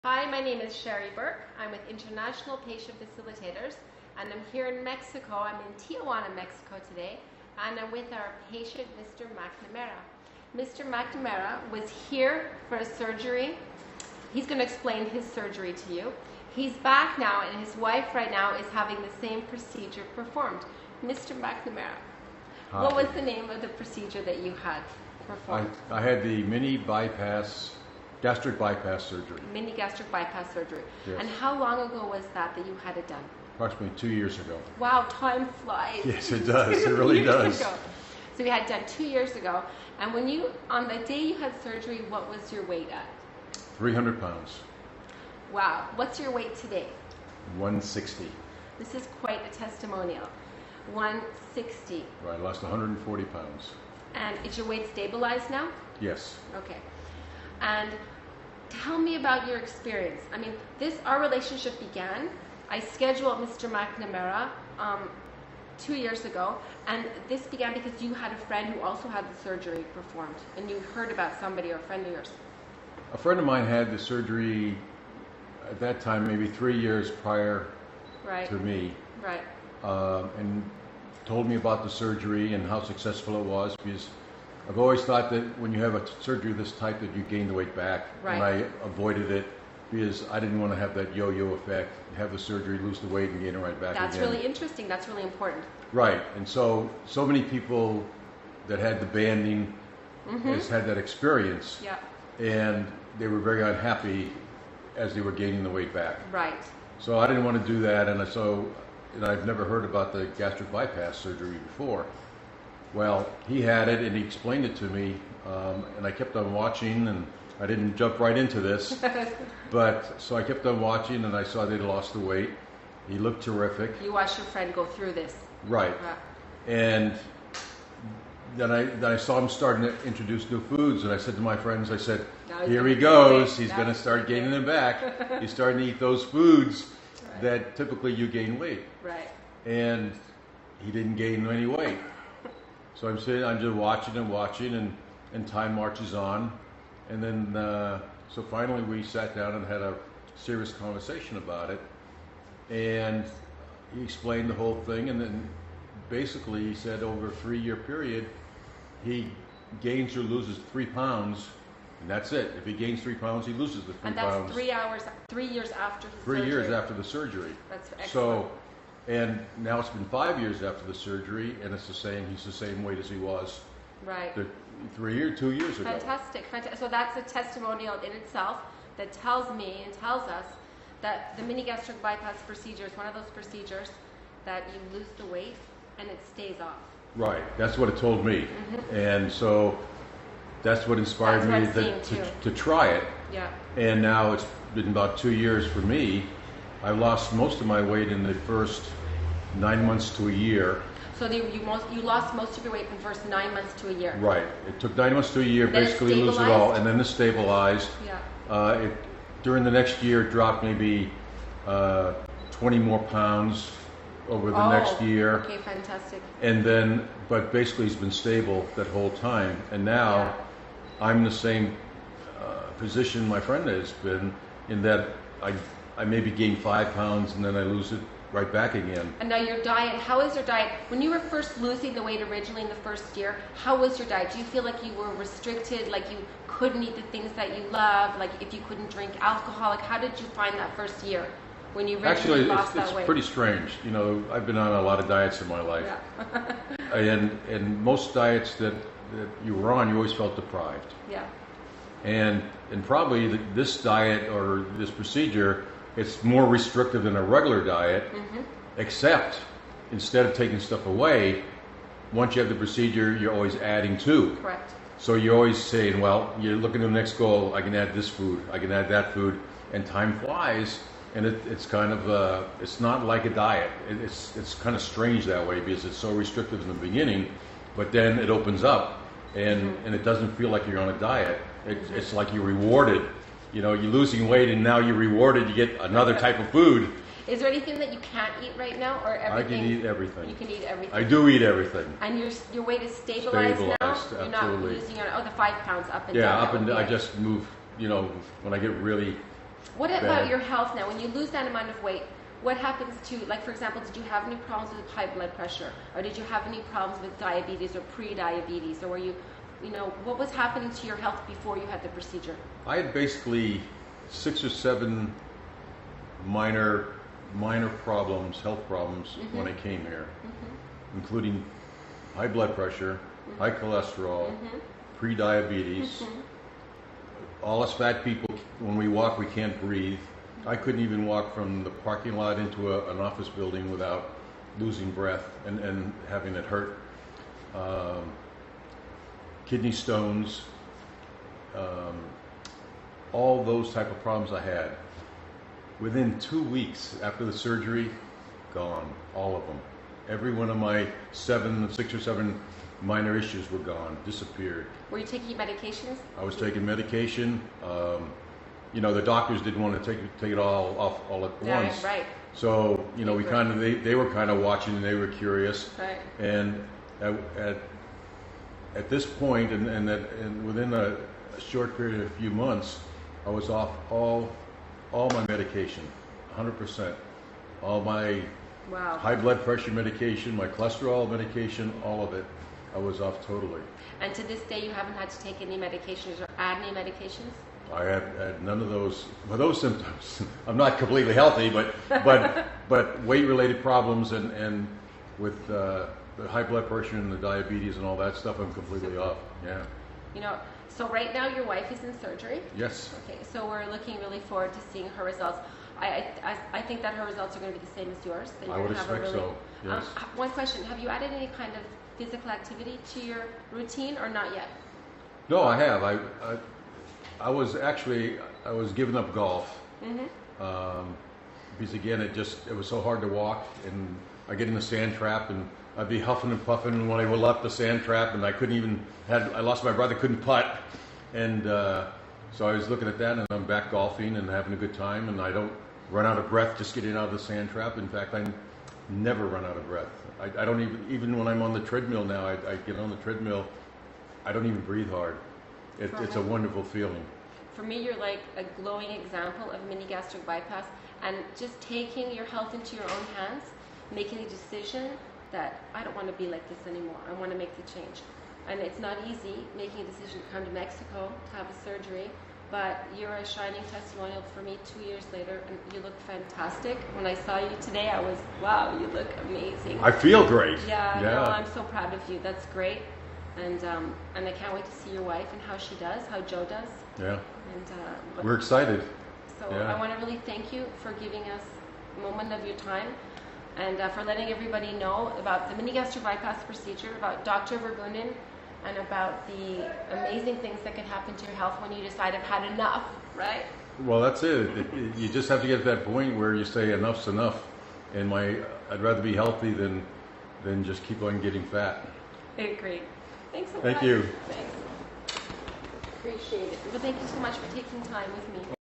Hi, my name is Sheri Burke. I'm with International Patient Facilitators, and I'm here in Mexico. I'm in Tijuana, Mexico today, and I'm with our patient, Mr. McNamara. Mr. McNamara was here for a surgery. He's going to explain his surgery to you. He's back now, and his wife right now is having the same procedure performed. Mr. McNamara, what was the name of the procedure that you had performed? I had the Mini Gastric Bypass surgery. Mini Gastric Bypass surgery. Yes. And how long ago was that you had it done? Approximately 2 years ago. Wow, time flies. Yes, it does. It really does. Ago. So you had done 2 years ago. And when on the day you had surgery, what was your weight at? 300 pounds. Wow. What's your weight today? 160. This is quite a testimonial. 160. Right, I lost 140 pounds. And is your weight stabilized now? Yes. Okay. And tell me about your experience. I mean, our relationship began. I scheduled Mr. McNamara 2 years ago, and this began because you had a friend who also had the surgery performed, and you heard about somebody or a friend of yours. A friend of mine had the surgery at that time, maybe 3 years prior to me. Right. And told me about the surgery and how successful it was, because I've always thought that when you have a surgery of this type that you gain the weight back. Right. And I avoided it because I didn't want to have that yo-yo effect, have the surgery, lose the weight, and gain it right back That's again. really interesting. That's really important. Right. And so many people that had the banding has had that experience. Yeah. And they were very unhappy as they were gaining the weight back. Right. So I didn't want to do that, and I've never heard about the gastric bypass surgery before. Well, he had it, and he explained it to me, and I kept on watching, and I didn't jump right into this, so I kept on watching, and I saw they'd lost the weight. He looked terrific. You watched your friend go through this. Right. And then I saw him starting to introduce new foods, and I said to my friends, I said, here he goes, he's going to start gaining them back. He's starting to eat those foods that typically you gain weight. Right. And he didn't gain any weight. So I'm just watching, and time marches on. And then, so finally we sat down and had a serious conversation about it. And he explained the whole thing, and then basically he said over a 3-year period, he gains or loses 3 pounds, and that's it. If he gains 3 pounds, he loses the 3 pounds. And that's 3 years after his surgery. 3 years after the surgery. That's excellent. So, and now it's been 5 years after the surgery, and it's he's the same weight as he was. Right. 2 years ago. Fantastic. So that's a testimonial in itself that tells me and tells us that the mini gastric bypass procedure is one of those procedures that you lose the weight and it stays off. Right. That's what it told me. And so that's what inspired me to try it. Yeah. And now it's been about 2 years for me. I lost most of my weight in the first 9 months to a year. So you lost most of your weight in the first 9 months to a year. Right. It took 9 months to a year, Then basically lose it all, and then it stabilized. Yeah. During the next year, it dropped maybe 20 more pounds over the next year. Okay, fantastic. And then, but basically he's been stable that whole time. And now I'm in the same position my friend has been, in that I maybe gain 5 pounds and then I lose it right back again. And now your diet, how is your diet? When you were first losing the weight originally in the first year, how was your diet? Do you feel like you were restricted, like you couldn't eat the things that you love, like if you couldn't drink alcohol? Like how did you find that first year when you originally lost that weight? Actually, it's pretty strange. You know, I've been on a lot of diets in my life. Yeah. and most diets that you were on, you always felt deprived. Yeah. And probably this diet or this procedure, it's more restrictive than a regular diet, except instead of taking stuff away, once you have the procedure, you're always adding to. Correct. So you're always saying, well, you're looking at the next goal, I can add this food, I can add that food, and time flies, and it's kind of, it's not like a diet. It's kind of strange that way because it's so restrictive in the beginning, but then it opens up, and it doesn't feel like you're on a diet. It's like you're rewarded. You know, you're losing weight and now you're rewarded, you get another type of food. Is there anything that you can't eat right now, or everything? I can eat everything. You can eat everything. I do eat everything. And your weight is stabilized now? Absolutely. You're not losing the 5 pounds up and down. Yeah, up and I just move, you know, when I get really What bad. about your health now? When you lose that amount of weight, what happens to, like for example, did you have any problems with high blood pressure? Or did you have any problems with diabetes or pre-diabetes? Or were you, what was happening to your health before you had the procedure? I had basically 6 or 7 minor problems, health problems, when I came here, including high blood pressure, high cholesterol, pre-diabetes. All us fat people, when we walk, we can't breathe. I couldn't even walk from the parking lot into an office building without losing breath and having it hurt. Kidney stones, all those type of problems I had. Within 2 weeks after the surgery, gone, all of them. Every one of my 6 or 7 minor issues were gone, disappeared. Were you taking medications? I was taking medication. The doctors didn't want to take it all off all at once. Right. So they were kind of watching and they were curious. Right. And at this point, and within a short period of a few months, I was off all my medication, 100%. All my high blood pressure medication, my cholesterol medication, all of it, I was off totally. And to this day, you haven't had to take any medications or add any medications? I had none of those. Well, those symptoms. I'm not completely healthy, but weight-related problems and with the high blood pressure and the diabetes and all that stuff, I'm completely off. Yeah. So right now your wife is in surgery. Yes. Okay. So we're looking really forward to seeing her results. I think that her results are going to be the same as yours. That I would expect so. Yes. One question: have you added any kind of physical activity to your routine, or not yet? No, I have. I was giving up golf because again, it was so hard to walk, and I get in the sand trap, and I'd be huffing and puffing when I left the sand trap, and I lost my brother, couldn't putt, and so I was looking at that, and I'm back golfing and having a good time, and I don't run out of breath just getting out of the sand trap. In fact, I never run out of breath. I don't even when I'm on the treadmill now, I get on the treadmill, I don't even breathe hard. It's a wonderful feeling. For me, you're like a glowing example of mini gastric bypass, and just taking your health into your own hands, making a decision that I don't want to be like this anymore. I want to make the change. And it's not easy making a decision to come to Mexico to have a surgery, but you're a shining testimonial for me 2 years later, and you look fantastic. When I saw you today, I was, wow, you look amazing. I feel great. Yeah. No, I'm so proud of you. That's great. And I can't wait to see your wife and how she does, how Joe does. Yeah. And we're excited. So I want to really thank you for giving us a moment of your time, and for letting everybody know about the mini gastric bypass procedure, about Dr. Verboonen, and about the amazing things that can happen to your health when you decide I've had enough, right? Well, that's it. You just have to get to that point where you say enough's enough, and I'd rather be healthy than just keep on getting fat. Great. Thanks so much. Thank you. Thanks. Appreciate it. Well, thank you so much for taking time with me.